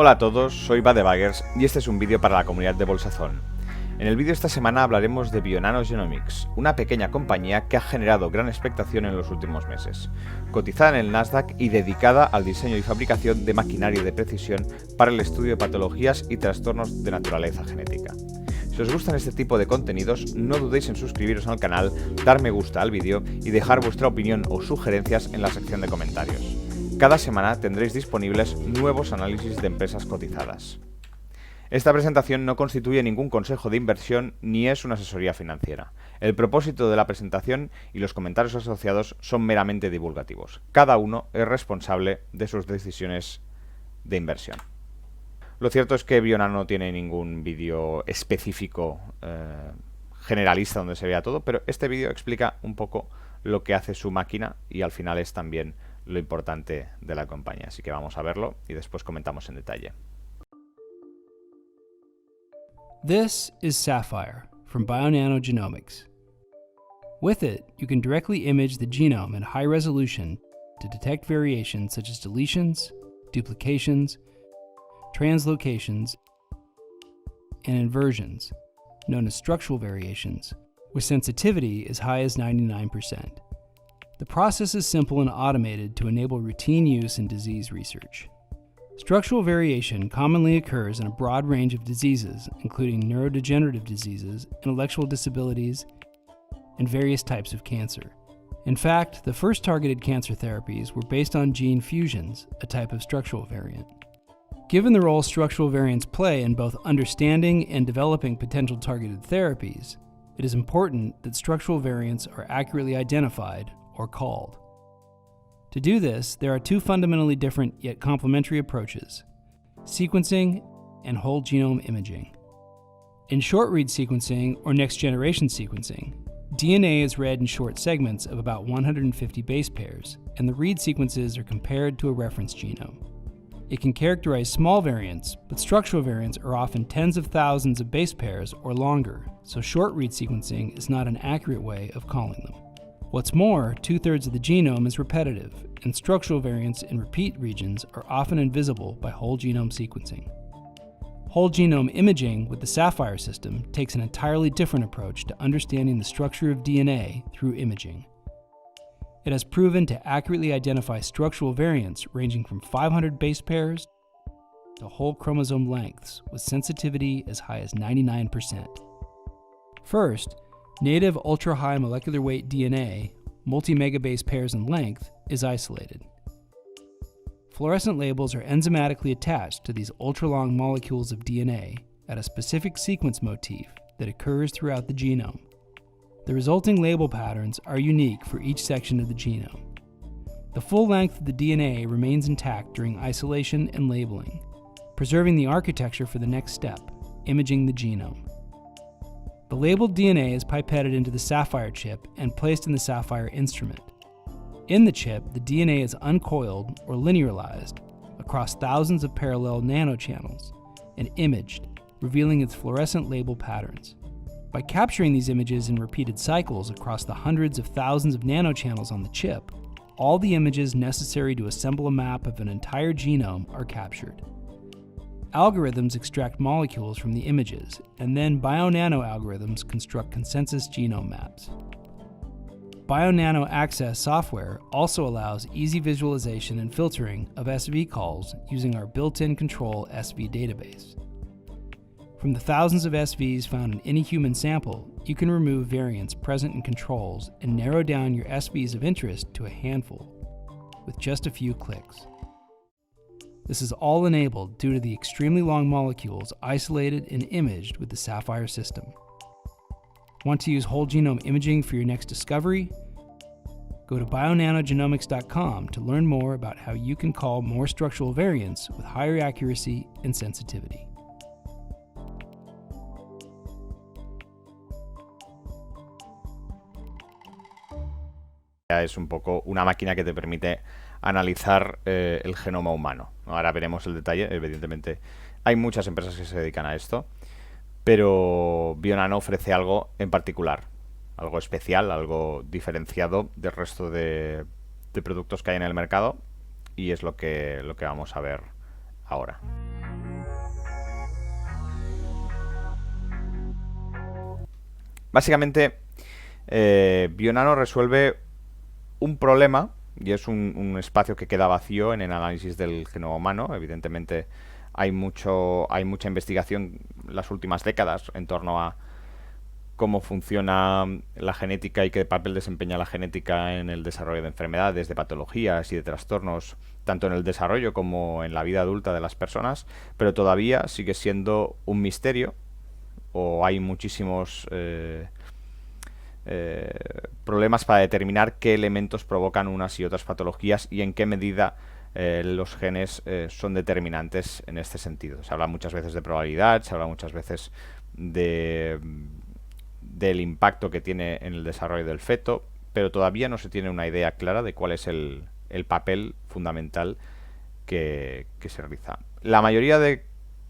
Hola a todos, soy Badebaggers y este es un vídeo para la comunidad de Bolsazón. En el vídeo de esta semana hablaremos de Bionano Genomics, una pequeña compañía que ha generado gran expectación en los últimos meses, cotizada en el Nasdaq y dedicada al diseño y fabricación de maquinaria de precisión para el estudio de patologías y trastornos de naturaleza genética. Si os gustan este tipo de contenidos, no dudéis en suscribiros al canal, dar me gusta al vídeo y dejar vuestra opinión o sugerencias en la sección de comentarios. Cada semana tendréis disponibles nuevos análisis de empresas cotizadas. Esta presentación no constituye ningún consejo de inversión ni es una asesoría financiera. El propósito de la presentación y los comentarios asociados son meramente divulgativos. Cada uno es responsable de sus decisiones de inversión. Lo cierto es que Bionano no tiene ningún vídeo específico generalista donde se vea todo, pero este vídeo explica un poco lo que hace su máquina y al final es también lo importante de la compañía. Así que vamos a verlo y después comentamos en detalle. This is Sapphire from Bionano Genomics. With it, you can directly image the genome in high resolution to detect variations such as deletions, duplications, translocations, and inversions, known as structural variations, with sensitivity as high as 99%. The process is simple and automated to enable routine use in disease research. Structural variation commonly occurs in a broad range of diseases, including neurodegenerative diseases, intellectual disabilities, and various types of cancer. In fact, the first targeted cancer therapies were based on gene fusions, a type of structural variant. Given the role structural variants play in both understanding and developing potential targeted therapies, it is important that structural variants are accurately identified or called. To do this, there are two fundamentally different yet complementary approaches: sequencing and whole genome imaging. In short-read sequencing, or next-generation sequencing, DNA is read in short segments of about 150 base pairs, and the read sequences are compared to a reference genome. It can characterize small variants, but structural variants are often tens of thousands of base pairs or longer, so short-read sequencing is not an accurate way of calling them. What's more, 2/3 of the genome is repetitive, and structural variants in repeat regions are often invisible by whole genome sequencing. Whole genome imaging with the Sapphire system takes an entirely different approach to understanding the structure of DNA through imaging. It has proven to accurately identify structural variants ranging from 500 base pairs to whole chromosome lengths with sensitivity as high as 99%. First, native ultra-high molecular weight DNA, multi-megabase pairs in length, is isolated. Fluorescent labels are enzymatically attached to these ultra-long molecules of DNA at a specific sequence motif that occurs throughout the genome. The resulting label patterns are unique for each section of the genome. The full length of the DNA remains intact during isolation and labeling, preserving the architecture for the next step, imaging the genome. The labeled DNA is pipetted into the Sapphire chip and placed in the Sapphire instrument. In the chip, the DNA is uncoiled or linearized across thousands of parallel nanochannels and imaged, revealing its fluorescent label patterns. By capturing these images in repeated cycles across the hundreds of thousands of nanochannels on the chip, all the images necessary to assemble a map of an entire genome are captured. Algorithms extract molecules from the images, and then Bionano algorithms construct consensus genome maps. Bionano Access software also allows easy visualization and filtering of SV calls using our built-in control SV database. From the thousands of SVs found in any human sample, you can remove variants present in controls and narrow down your SVs of interest to a handful with just a few clicks. This is all enabled due to the extremely long molecules isolated and imaged with the Sapphire system. Want to use whole genome imaging for your next discovery? Go to bionanogenomics.com to learn more about how you can call more structural variants with higher accuracy and sensitivity. Es un poco una máquina que te permite analizar el genoma humano. Ahora veremos el detalle. Evidentemente hay muchas empresas que se dedican a esto, pero Bionano ofrece algo en particular, algo especial, algo diferenciado del resto de productos que hay en el mercado, y es lo que vamos a ver ahora. Básicamente, Bionano resuelve un problema, y es un espacio que queda vacío en el análisis del genoma humano. Evidentemente hay mucha investigación en las últimas décadas en torno a cómo funciona la genética y qué papel desempeña la genética en el desarrollo de enfermedades, de patologías y de trastornos, tanto en el desarrollo como en la vida adulta de las personas, pero todavía sigue siendo un misterio, o hay muchísimos problemas para determinar qué elementos provocan unas y otras patologías y en qué medida los genes son determinantes en este sentido. Se habla muchas veces de probabilidad, se habla muchas veces del impacto que tiene en el desarrollo del feto, pero todavía no se tiene una idea clara de cuál es el papel fundamental que se realiza. La mayoría de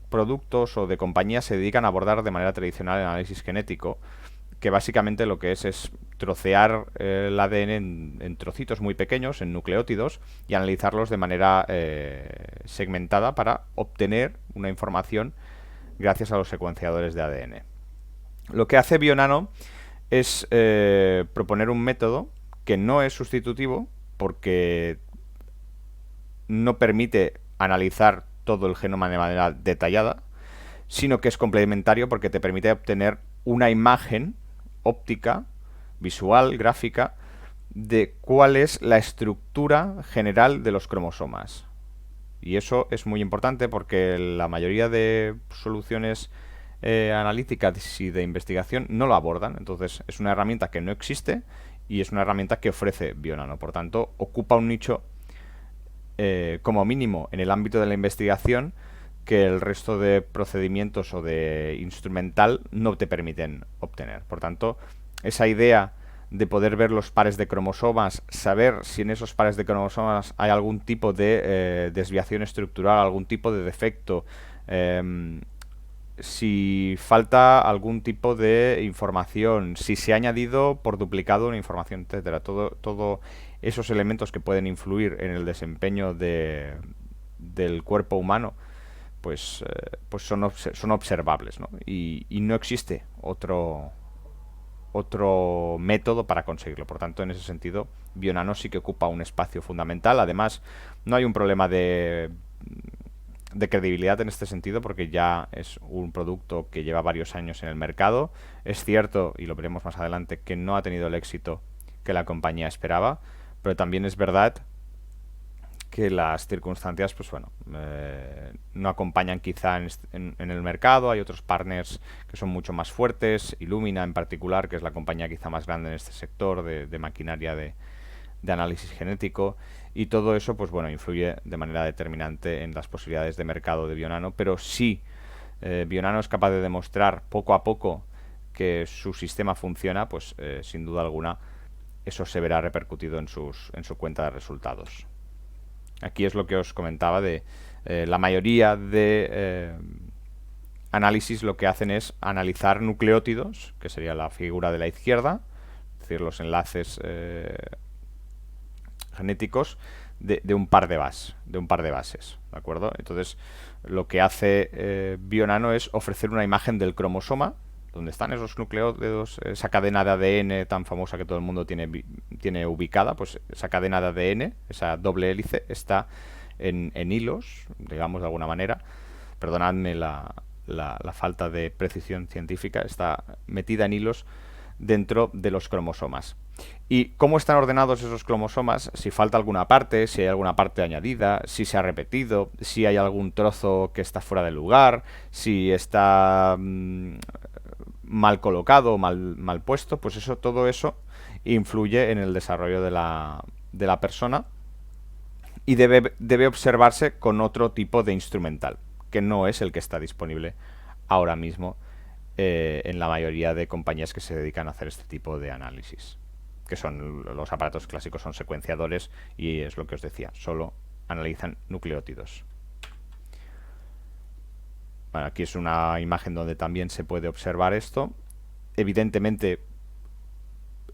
productos o de compañías se dedican a abordar de manera tradicional el análisis genético, que básicamente lo que es trocear el ADN en trocitos muy pequeños, en nucleótidos, y analizarlos de manera segmentada para obtener una información gracias a los secuenciadores de ADN. Lo que hace Bionano es proponer un método que no es sustitutivo, porque no permite analizar todo el genoma de manera detallada, sino que es complementario porque te permite obtener una imagen óptica, visual, gráfica, de cuál es la estructura general de los cromosomas. Y eso es muy importante porque la mayoría de soluciones analíticas y de investigación no lo abordan. Entonces es una herramienta que no existe y es una herramienta que ofrece Bionano. Por tanto, ocupa un nicho como mínimo en el ámbito de la investigación que el resto de procedimientos o de instrumental no te permiten obtener. Por tanto, esa idea de poder ver los pares de cromosomas, saber si en esos pares de cromosomas hay algún tipo de desviación estructural, algún tipo de defecto, si falta algún tipo de información, si se ha añadido por duplicado una información, etcétera. Todo esos elementos que pueden influir en el desempeño del cuerpo humano, pues son observables, ¿no? Y no existe otro método para conseguirlo. Por tanto, en ese sentido, Bionano sí que ocupa un espacio fundamental. Además, no hay un problema de credibilidad en este sentido, porque ya es un producto que lleva varios años en el mercado. Es cierto, y lo veremos más adelante, que no ha tenido el éxito que la compañía esperaba, pero también es verdad que las circunstancias, pues bueno, no acompañan quizá en el mercado. Hay otros partners que son mucho más fuertes, Illumina en particular, que es la compañía quizá más grande en este sector de maquinaria de análisis genético, y todo eso, pues bueno, influye de manera determinante en las posibilidades de mercado de Bionano. Pero si Bionano es capaz de demostrar poco a poco que su sistema funciona, pues sin duda alguna eso se verá repercutido en su cuenta de resultados. Aquí es lo que os comentaba de la mayoría de análisis lo que hacen es analizar nucleótidos, que sería la figura de la izquierda, es decir, los enlaces genéticos de un par de bases, ¿de acuerdo? Entonces, lo que hace Bionano es ofrecer una imagen del cromosoma, donde están esos nucleótidos, esa cadena de ADN tan famosa que todo el mundo tiene ubicada. Pues esa cadena de ADN, esa doble hélice, está en hilos, digamos de alguna manera. Perdonadme la falta de precisión científica. Está metida en hilos dentro de los cromosomas. ¿Y cómo están ordenados esos cromosomas? Si falta alguna parte, si hay alguna parte añadida, si se ha repetido, si hay algún trozo que está fuera de lugar, si está mal colocado, mal puesto, pues todo eso influye en el desarrollo de la persona, y debe observarse con otro tipo de instrumental, que no es el que está disponible ahora mismo en la mayoría de compañías que se dedican a hacer este tipo de análisis, que son los aparatos clásicos, son secuenciadores, y es lo que os decía, solo analizan nucleótidos. Bueno, aquí es una imagen donde también se puede observar esto. Evidentemente,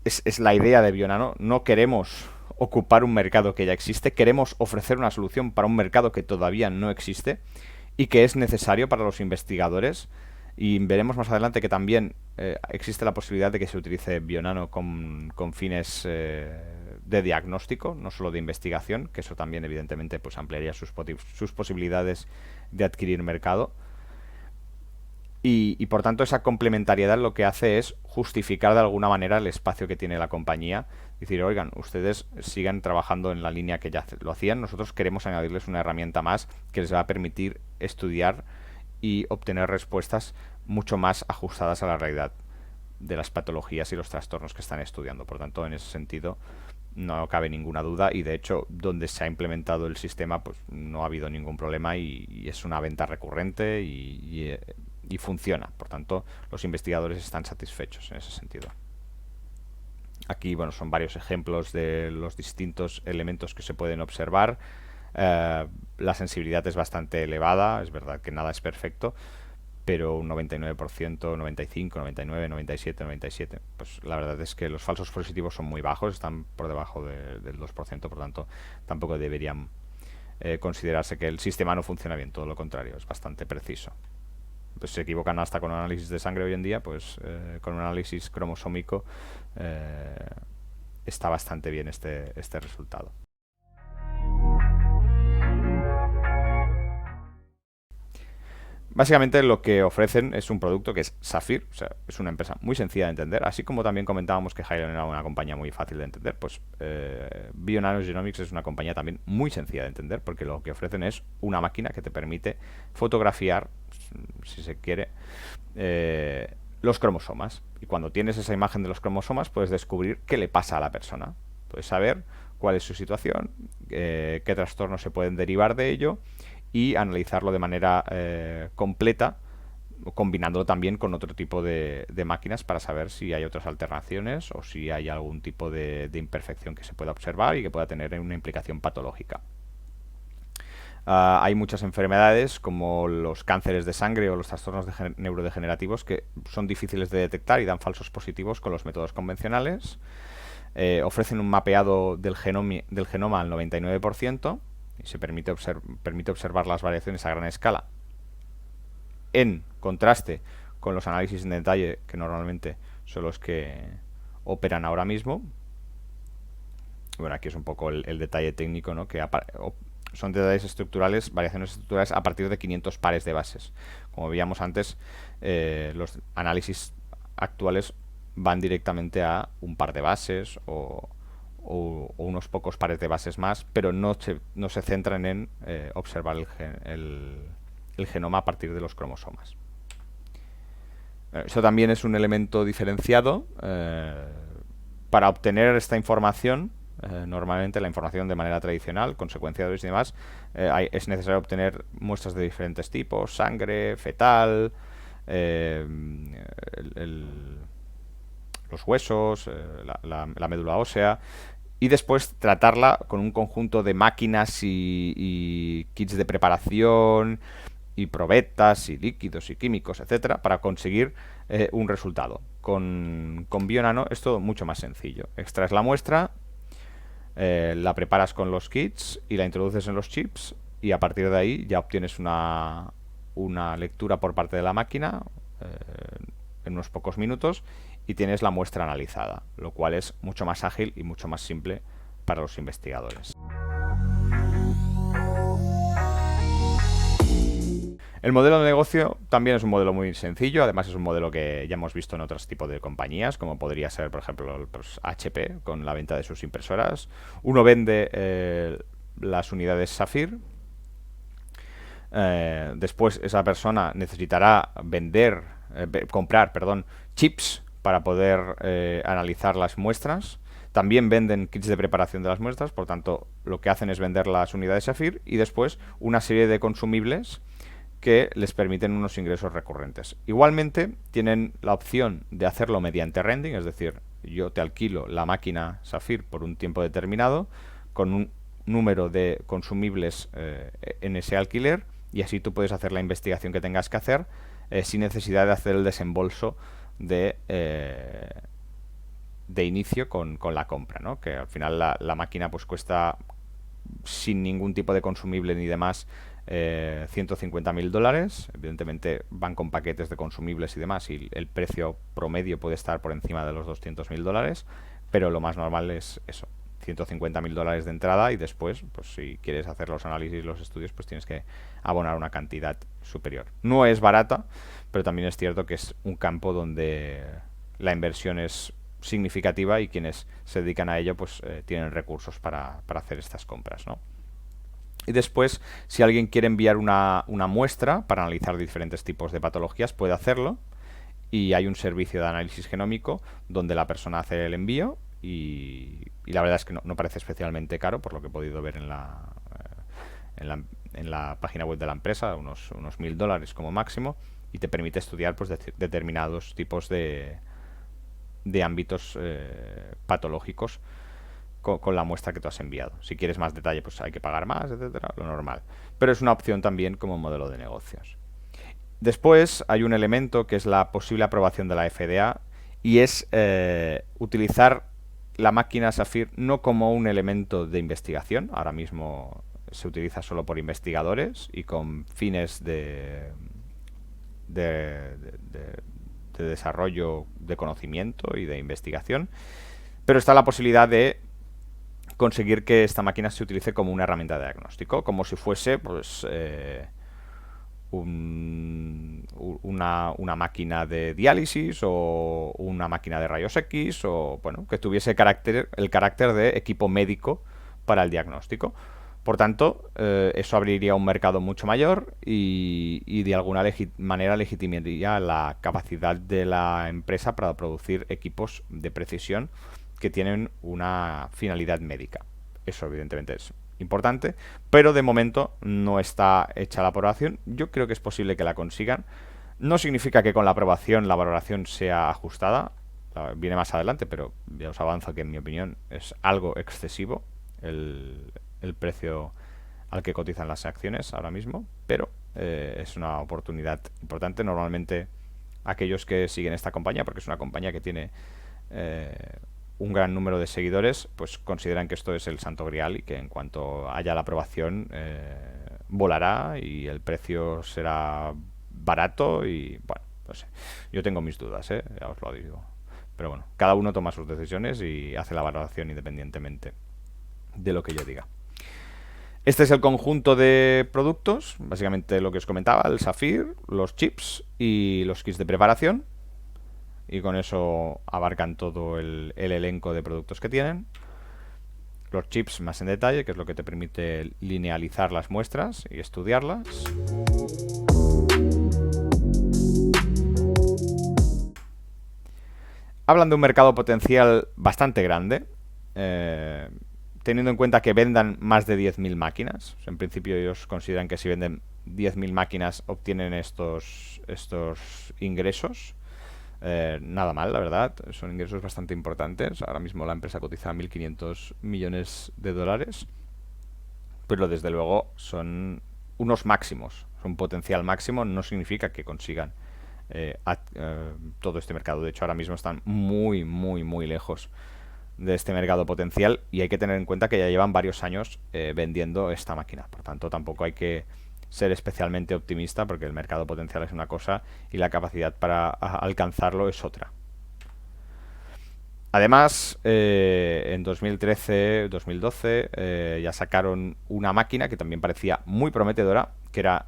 es la idea de Bionano. No queremos ocupar un mercado que ya existe, queremos ofrecer una solución para un mercado que todavía no existe y que es necesario para los investigadores Y veremos más adelante que también existe la posibilidad de que se utilice Bionano con fines de diagnóstico, no solo de investigación, que eso también evidentemente pues ampliaría sus posibilidades de adquirir mercado. Y por tanto esa complementariedad lo que hace es justificar de alguna manera el espacio que tiene la compañía. Decir, oigan, ustedes sigan trabajando en la línea que ya lo hacían, nosotros queremos añadirles una herramienta más que les va a permitir estudiar y obtener respuestas mucho más ajustadas a la realidad de las patologías y los trastornos que están estudiando. Por tanto, en ese sentido no cabe ninguna duda, y de hecho donde se ha implementado el sistema pues no ha habido ningún problema, y es una venta recurrente y funciona. Por tanto, los investigadores están satisfechos en ese sentido. Aquí, bueno, son varios ejemplos de los distintos elementos que se pueden observar. La sensibilidad es bastante elevada, es verdad que nada es perfecto, pero un 99%, 95, 99, 97, 97, pues la verdad es que los falsos positivos son muy bajos, están por debajo del 2%, por tanto tampoco deberían considerarse que el sistema no funciona bien, todo lo contrario, es bastante preciso. Pues se equivocan hasta con análisis de sangre hoy en día, pues con un análisis cromosómico está bastante bien este resultado. Básicamente lo que ofrecen es un producto que es Saphir, o sea, es una empresa muy sencilla de entender, así como también comentábamos que Hyliion era una compañía muy fácil de entender, pues Bionano Genomics es una compañía también muy sencilla de entender, porque lo que ofrecen es una máquina que te permite fotografiar, si se quiere, los cromosomas. Y cuando tienes esa imagen de los cromosomas puedes descubrir qué le pasa a la persona, puedes saber cuál es su situación, qué trastornos se pueden derivar de ello, y analizarlo de manera completa, combinándolo también con otro tipo de máquinas para saber si hay otras alternaciones o si hay algún tipo de imperfección que se pueda observar y que pueda tener una implicación patológica. Hay muchas enfermedades como los cánceres de sangre o los trastornos neurodegenerativos que son difíciles de detectar y dan falsos positivos con los métodos convencionales. Ofrecen un mapeado del genoma al 99%, y se permite observar las variaciones a gran escala, en contraste con los análisis en detalle, que normalmente son los que operan ahora mismo. Bueno, aquí es un poco el detalle técnico, ¿no? Que son detalles estructurales, variaciones estructurales a partir de 500 pares de bases. Como veíamos antes, los análisis actuales van directamente a un par de bases o unos pocos pares de bases más, pero no se centran en observar el genoma a partir de los cromosomas. Eso también es un elemento diferenciado. Para obtener esta información, normalmente la información de manera tradicional, con secuenciadores y demás, es necesario obtener muestras de diferentes tipos, sangre, fetal, los huesos, la médula ósea, y después tratarla con un conjunto de máquinas y kits de preparación y probetas y líquidos y químicos, etcétera, para conseguir un resultado. Con Bionano es todo mucho más sencillo. Extraes la muestra, la preparas con los kits y la introduces en los chips, y a partir de ahí ya obtienes una lectura por parte de la máquina en unos pocos minutos, y tienes la muestra analizada, lo cual es mucho más ágil y mucho más simple para los investigadores. El modelo de negocio también es un modelo muy sencillo, además es un modelo que ya hemos visto en otros tipos de compañías, como podría ser, por ejemplo, pues HP, con la venta de sus impresoras. Uno vende las unidades Saphir, después esa persona necesitará comprar chips para poder analizar las muestras. También venden kits de preparación de las muestras, por tanto lo que hacen es vender las unidades Saphir y después una serie de consumibles que les permiten unos ingresos recurrentes. Igualmente tienen la opción de hacerlo mediante renting, es decir, yo te alquilo la máquina Saphir por un tiempo determinado con un número de consumibles en ese alquiler, y así tú puedes hacer la investigación que tengas que hacer sin necesidad de hacer el desembolso de inicio con la compra, ¿no? Que al final la máquina pues cuesta, sin ningún tipo de consumible ni demás, $150.000. Evidentemente van con paquetes de consumibles y demás, y el precio promedio puede estar por encima de los $200.000, pero lo más normal es eso, $150.000 de entrada, y después, pues si quieres hacer los análisis, los estudios, pues tienes que abonar una cantidad superior. No es barata, pero también es cierto que es un campo donde la inversión es significativa y quienes se dedican a ello pues tienen recursos para hacer estas compras, ¿no? Y después, si alguien quiere enviar una muestra para analizar diferentes tipos de patologías, puede hacerlo. Y hay un servicio de análisis genómico donde la persona hace el envío, y la verdad es que no parece especialmente caro, por lo que he podido ver en la página web de la empresa, unos $1.000 como máximo, y te permite estudiar pues determinados tipos de ámbitos patológicos con la muestra que tú has enviado. Si quieres más detalle, pues hay que pagar más, etcétera, lo normal. Pero es una opción también como modelo de negocios. Después hay un elemento que es la posible aprobación de la FDA, y es utilizar la máquina Saphir no como un elemento de investigación. Ahora mismo se utiliza solo por investigadores y con fines de desarrollo de conocimiento y de investigación, pero está la posibilidad de conseguir que esta máquina se utilice como una herramienta de diagnóstico, como si fuese pues una máquina de diálisis o una máquina de rayos X, o bueno, que tuviese el carácter de equipo médico para el diagnóstico. Por tanto, eso abriría un mercado mucho mayor y de alguna manera legitimaría la capacidad de la empresa para producir equipos de precisión que tienen una finalidad médica. Eso evidentemente es importante, pero de momento no está hecha la aprobación. Yo creo que es posible que la consigan. No significa que con la aprobación la valoración sea ajustada, viene más adelante, pero ya os avanzo que en mi opinión es algo excesivo el precio al que cotizan las acciones ahora mismo, pero es una oportunidad importante. Normalmente aquellos que siguen esta compañía, porque es una compañía que tiene un gran número de seguidores, pues consideran que esto es el santo grial y que en cuanto haya la aprobación volará y el precio será barato. Y bueno, no sé, yo tengo mis dudas, ya os lo digo, pero bueno, cada uno toma sus decisiones y hace la valoración independientemente de lo que yo diga. Este es el conjunto de productos, básicamente lo que os comentaba, el Saphir, los chips y los kits de preparación. Y con eso abarcan todo el elenco de productos que tienen. Los chips más en detalle, que es lo que te permite linealizar las muestras y estudiarlas. Hablan de un mercado potencial bastante grande, teniendo en cuenta que vendan más de 10.000 máquinas. En principio ellos consideran que si venden 10.000 máquinas obtienen estos ingresos. Nada mal, la verdad, son ingresos bastante importantes. Ahora mismo la empresa cotiza $1.500 millones, pero desde luego son unos máximos, son un potencial máximo. No significa que consigan todo este mercado. De hecho, ahora mismo están muy, muy, muy lejos de este mercado potencial, y hay que tener en cuenta que ya llevan varios años vendiendo esta máquina. Por tanto, tampoco hay que ser especialmente optimista, porque el mercado potencial es una cosa y la capacidad para alcanzarlo es otra. Además, en 2013-2012 ya sacaron una máquina que también parecía muy prometedora, que era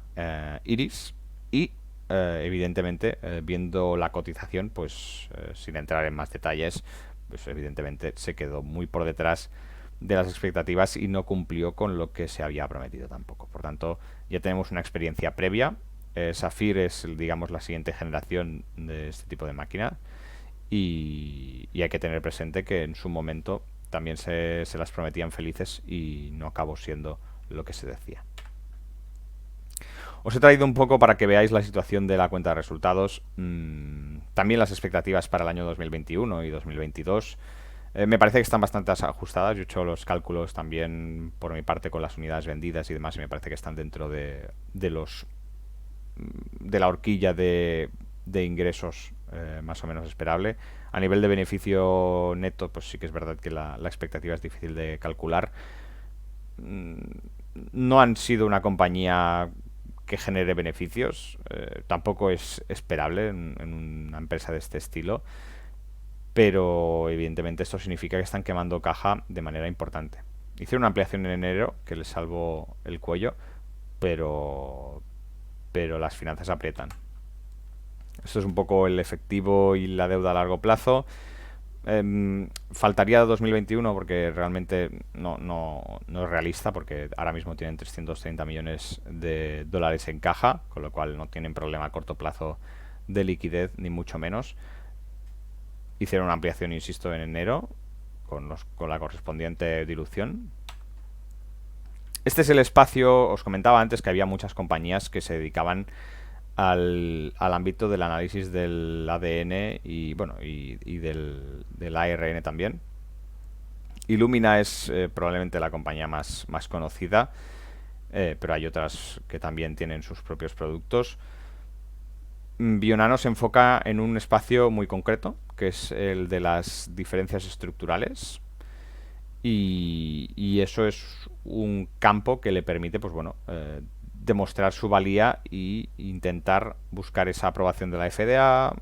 Iris, y evidentemente viendo la cotización, pues sin entrar en más detalles, pues evidentemente se quedó muy por detrás de las expectativas y no cumplió con lo que se había prometido tampoco. Por tanto, ya tenemos una experiencia previa. Saphir es, digamos, la siguiente generación de este tipo de máquina, y hay que tener presente que en su momento también se las prometían felices y no acabó siendo lo que se decía. Os he traído un poco para que veáis la situación de la cuenta de resultados, también las expectativas para el año 2021 y 2022. Me parece que están bastante ajustadas. Yo he hecho los cálculos también por mi parte con las unidades vendidas y demás, y me parece que están dentro de la horquilla de ingresos más o menos esperable. A nivel de beneficio neto, pues sí que es verdad que la expectativa es difícil de calcular. no han sido una compañía que genere beneficios. Tampoco es esperable en una empresa de este estilo. Pero evidentemente esto significa que están quemando caja de manera importante. Hicieron una ampliación en enero que les salvó el cuello, pero, pero las finanzas aprietan. Esto es un poco el efectivo y la deuda a largo plazo. Faltaría 2021 porque realmente no es realista, porque ahora mismo tienen 330 millones de dólares en caja, con lo cual no tienen problema a corto plazo de liquidez, ni mucho menos. Hicieron una ampliación, insisto, en enero, con la correspondiente dilución. Este es el espacio. Os comentaba antes que había muchas compañías que se dedicaban al ámbito del análisis del ADN y bueno y del ARN también. Illumina es probablemente la compañía más conocida, pero hay otras que también tienen sus propios productos. Bionano se enfoca en un espacio muy concreto, que es el de las diferencias estructurales. Y eso es un campo que le permite, pues bueno, demostrar su valía e intentar buscar esa aprobación de la FDA,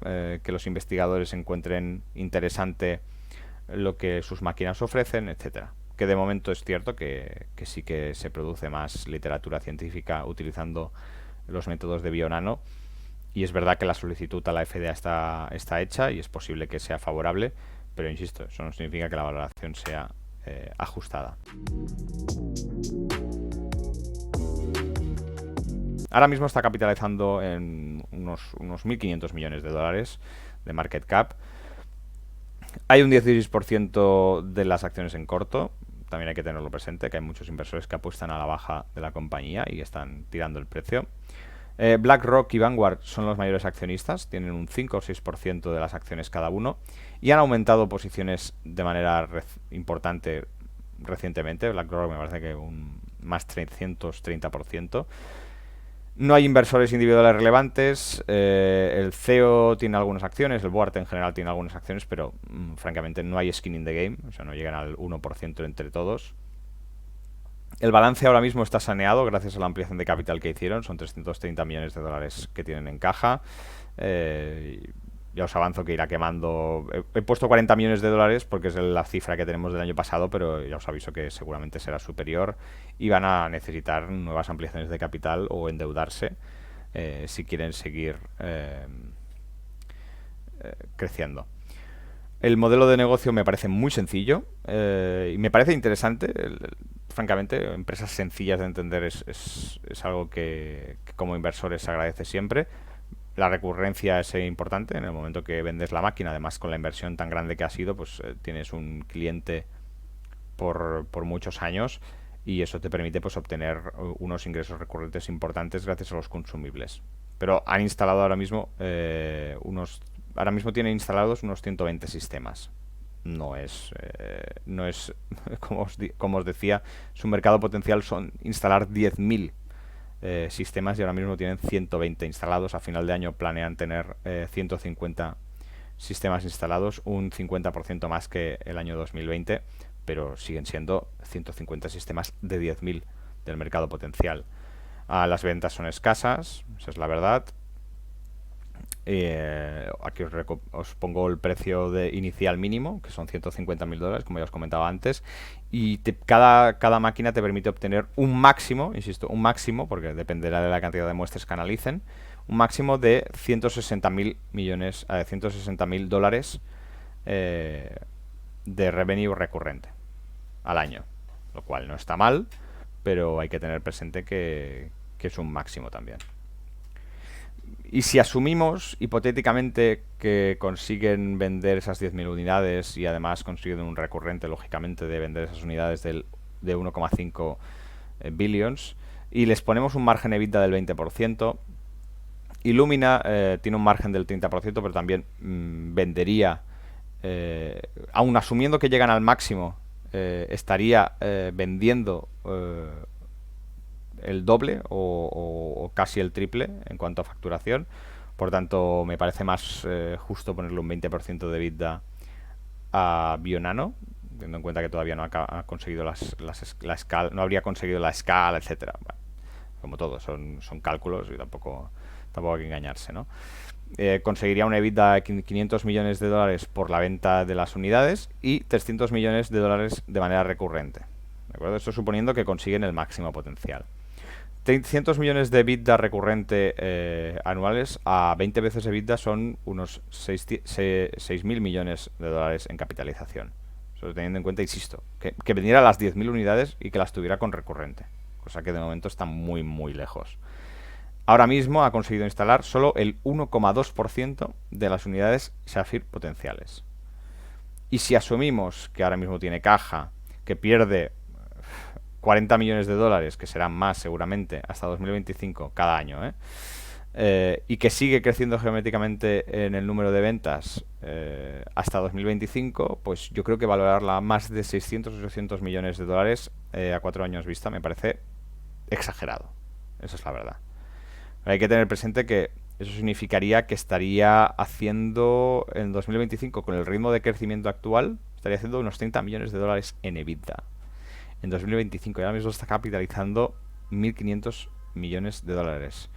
que los investigadores encuentren interesante lo que sus máquinas ofrecen, etcétera. Que de momento es cierto que sí que se produce más literatura científica utilizando los métodos de Bionano, y es verdad que la solicitud a la FDA está hecha y es posible que sea favorable, pero insisto, eso no significa que la valoración sea ajustada. Ahora mismo está capitalizando en unos 1.500 millones de dólares de market cap. Hay un 16% de las acciones en corto. También hay que tenerlo presente, que hay muchos inversores que apuestan a la baja de la compañía y están tirando el precio. BlackRock y Vanguard son los mayores accionistas, tienen un 5 o 6% de las acciones cada uno y han aumentado posiciones de manera importante recientemente. BlackRock me parece que un más 330%. No hay inversores individuales relevantes. El CEO tiene algunas acciones, el board en general tiene algunas acciones, pero francamente no hay skin in the game, o sea, no llegan al 1% entre todos. El balance ahora mismo está saneado gracias a la ampliación de capital que hicieron. Son 330 millones de dólares que tienen en caja. Ya os avanzo que irá quemando. He puesto 40 millones de dólares porque es la cifra que tenemos del año pasado, pero ya os aviso que seguramente será superior y van a necesitar nuevas ampliaciones de capital o endeudarse si quieren seguir creciendo. El modelo de negocio me parece muy sencillo y me parece interesante. Francamente, empresas sencillas de entender es algo que como inversores se agradece siempre. La recurrencia es importante en el momento que vendes la máquina. Además, con la inversión tan grande que ha sido, pues tienes un cliente por muchos años y eso te permite pues obtener unos ingresos recurrentes importantes gracias a los consumibles. Pero han instalado ahora mismo ahora mismo tienen instalados unos 120 sistemas. No es como os decía, su mercado potencial son instalar 10.000 sistemas y ahora mismo tienen 120 instalados. A final de año planean tener 150 sistemas instalados, un 50% más que el año 2020, pero siguen siendo 150 sistemas de 10.000 del mercado potencial. Las ventas son escasas, esa es la verdad. Aquí os pongo el precio inicial mínimo, que son 150.000 dólares, como ya os comentaba antes, y cada máquina te permite obtener un máximo, insisto, un máximo, porque dependerá de la cantidad de muestras que analicen, un máximo de 160.000 dólares de revenue recurrente al año, lo cual no está mal, pero hay que tener presente que es un máximo también. Y si asumimos hipotéticamente que consiguen vender esas 10.000 unidades y además consiguen un recurrente, lógicamente, de vender esas unidades de 1,5 billions, y les ponemos un margen EBITDA del 20%, Illumina tiene un margen del 30%, pero también vendería, aun asumiendo que llegan al máximo, estaría vendiendo el doble o casi el triple en cuanto a facturación. Por tanto, me parece más justo ponerle un 20% de EBITDA a Bionano, teniendo en cuenta que todavía no ha conseguido la escala, no habría conseguido la escala, etcétera. Bueno, como todo, son cálculos y tampoco hay que engañarse, ¿no? Conseguiría un EBITDA de 500 millones de dólares por la venta de las unidades y 300 millones de dólares de manera recurrente. ¿De acuerdo? Esto suponiendo que consiguen el máximo potencial. 300 millones de EBITDA recurrente anuales a 20 veces EBITDA son unos 6.000 millones de dólares en capitalización. Eso teniendo en cuenta, insisto, que vendiera las 10.000 unidades y que las tuviera con recurrente. Cosa que de momento está muy, muy lejos. Ahora mismo ha conseguido instalar solo el 1,2% de las unidades Sapphire potenciales. Y si asumimos que ahora mismo tiene caja, que pierde 40 millones de dólares, que serán más seguramente hasta 2025 cada año, y que sigue creciendo geométricamente en el número de ventas hasta 2025, pues yo creo que valorarla más de 600 o 800 millones de dólares a 4 años vista me parece exagerado. Esa es la verdad. Hay que tener presente que eso significaría que estaría haciendo en 2025, con el ritmo de crecimiento actual, estaría haciendo unos 30 millones de dólares en EBITDA. En 2025, y ahora mismo está capitalizando 1.500 millones de dólares.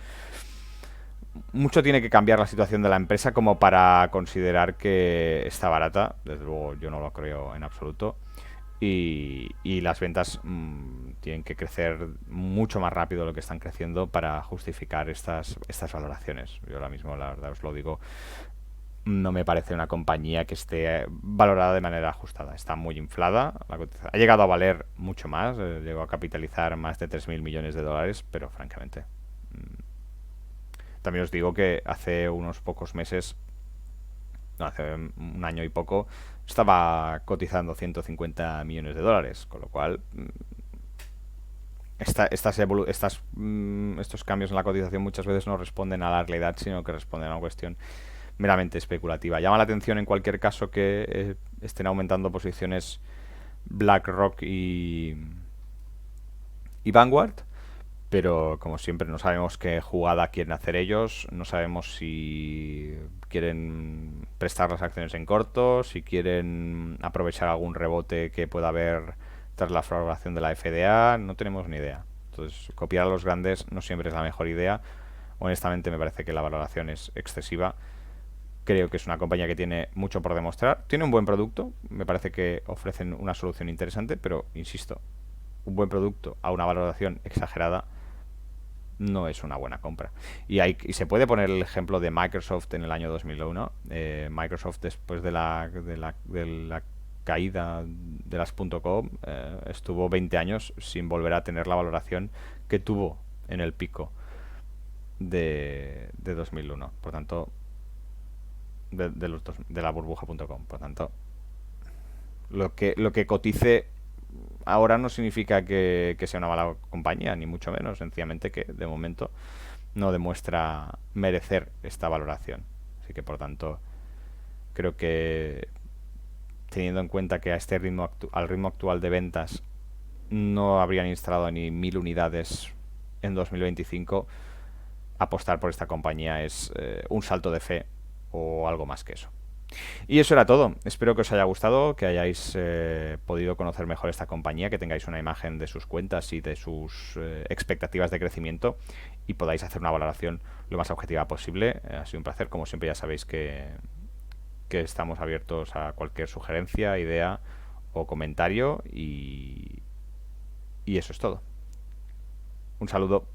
Mucho tiene que cambiar la situación de la empresa como para considerar que está barata. Desde luego yo no lo creo en absoluto. Y las ventas tienen que crecer mucho más rápido de lo que están creciendo para justificar estas valoraciones. Yo ahora mismo, la verdad os lo digo, no me parece una compañía que esté valorada de manera ajustada. Está muy inflada. Ha llegado a valer mucho más. Llegó a capitalizar más de 3.000 millones de dólares, pero francamente... También os digo que hace unos pocos meses, no, hace un año y poco, estaba cotizando 150 millones de dólares, con lo cual estos cambios en la cotización muchas veces no responden a la realidad, sino que responden a una cuestión meramente especulativa. Llama la atención en cualquier caso que estén aumentando posiciones BlackRock y Vanguard, pero como siempre no sabemos qué jugada quieren hacer ellos, no sabemos si quieren prestar las acciones en corto, si quieren aprovechar algún rebote que pueda haber tras la floración de la FDA, no tenemos ni idea. Entonces, copiar a los grandes no siempre es la mejor idea. Honestamente me parece que la valoración es excesiva. Creo que es una compañía que tiene mucho por demostrar. Tiene un buen producto, me parece que ofrecen una solución interesante, pero insisto, un buen producto a una valoración exagerada no es una buena compra. Y se puede poner el ejemplo de Microsoft en el año 2001. Microsoft, después de la caída de las .com, estuvo 20 años sin volver a tener la valoración que tuvo en el pico de 2001. Por tanto, de la burbuja.com. Por tanto, lo que cotice ahora no significa que sea una mala compañía, ni mucho menos. Sencillamente que de momento no demuestra merecer esta valoración. Así que por tanto creo que, teniendo en cuenta que al ritmo actual de ventas no habrían instalado ni 1.000 unidades en 2025, apostar por esta compañía es un salto de fe o algo más que eso. Y eso era todo. Espero que os haya gustado, que hayáis podido conocer mejor esta compañía, que tengáis una imagen de sus cuentas y de sus expectativas de crecimiento y podáis hacer una valoración lo más objetiva posible. Ha sido un placer. Como siempre, ya sabéis que estamos abiertos a cualquier sugerencia, idea o comentario, y eso es todo. Un saludo.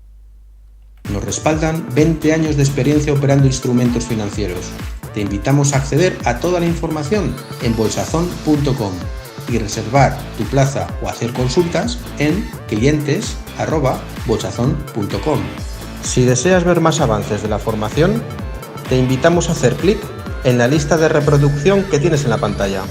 Nos respaldan 20 años de experiencia operando instrumentos financieros. Te invitamos a acceder a toda la información en bolsazón.com y reservar tu plaza o hacer consultas en clientes@bolsazón.com. Si deseas ver más avances de la formación, te invitamos a hacer clic en la lista de reproducción que tienes en la pantalla.